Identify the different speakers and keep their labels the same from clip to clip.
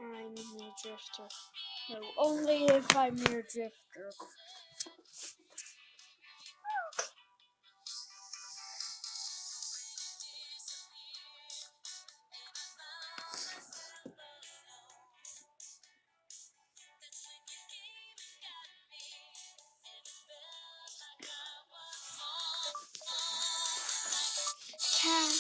Speaker 1: I'm near drifter. No, only if I'm near drifter. Cat.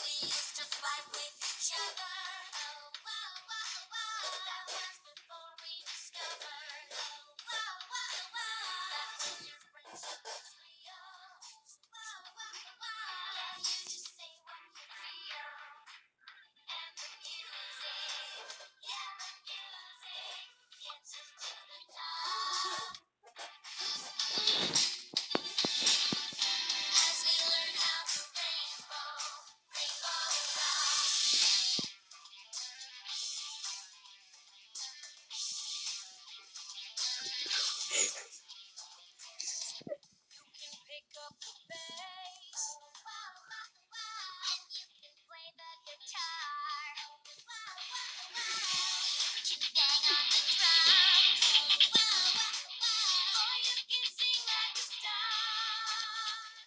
Speaker 1: We used to fight with each other. Oh, wow, wow, wow. That was before we discovered. Oh, wow, wow, wow. That was your friendship was real. Wow, wow, wow. Yeah, you just say what you feel. And the music, yeah, the music gets us to the top. As we learn how to rainbow, rainbow rock. You can pick up the bass, wow, wow, wow, and you can play the guitar, wow, wow, wow. You can bang on the drums, wow, wow, wow, or you can sing like a star.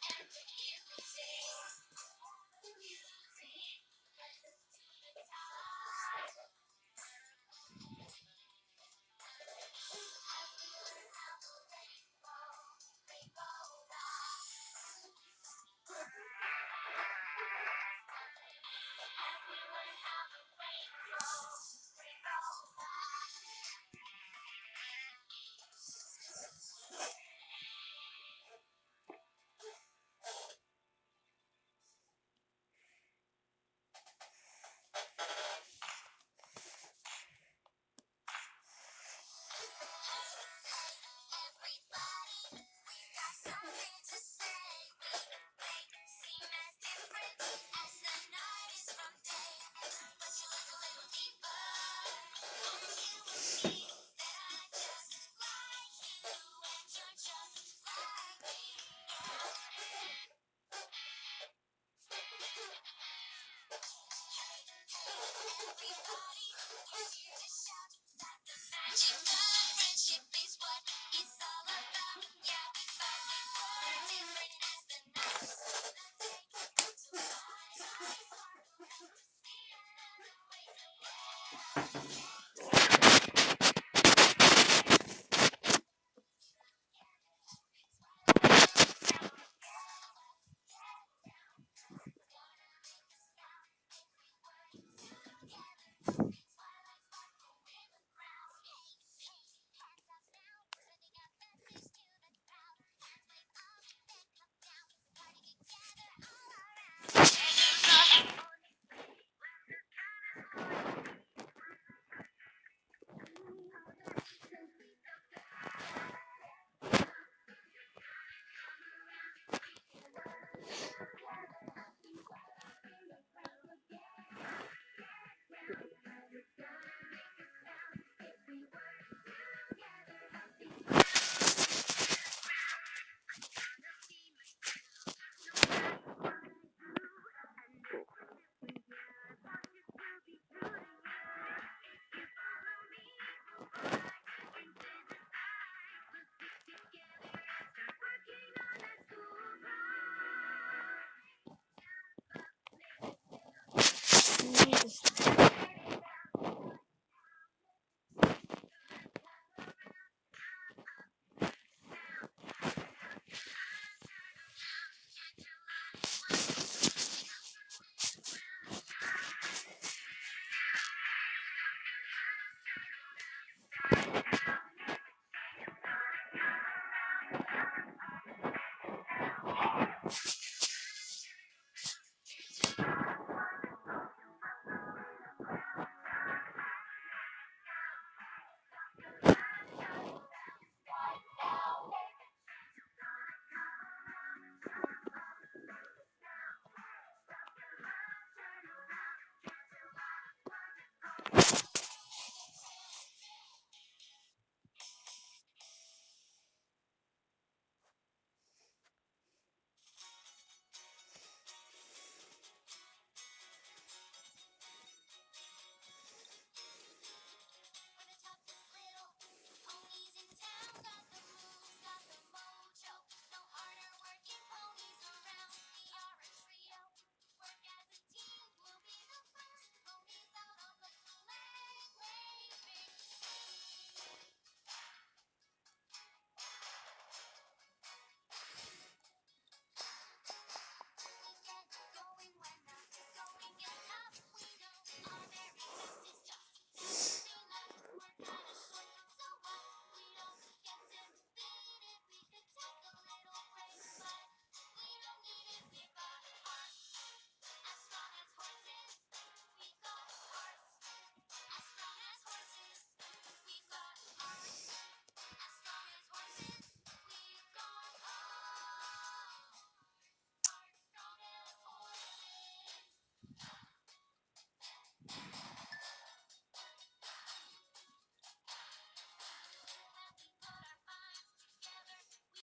Speaker 1: And the music gets us to the top. As we learn how to rainbow, rainbow rock.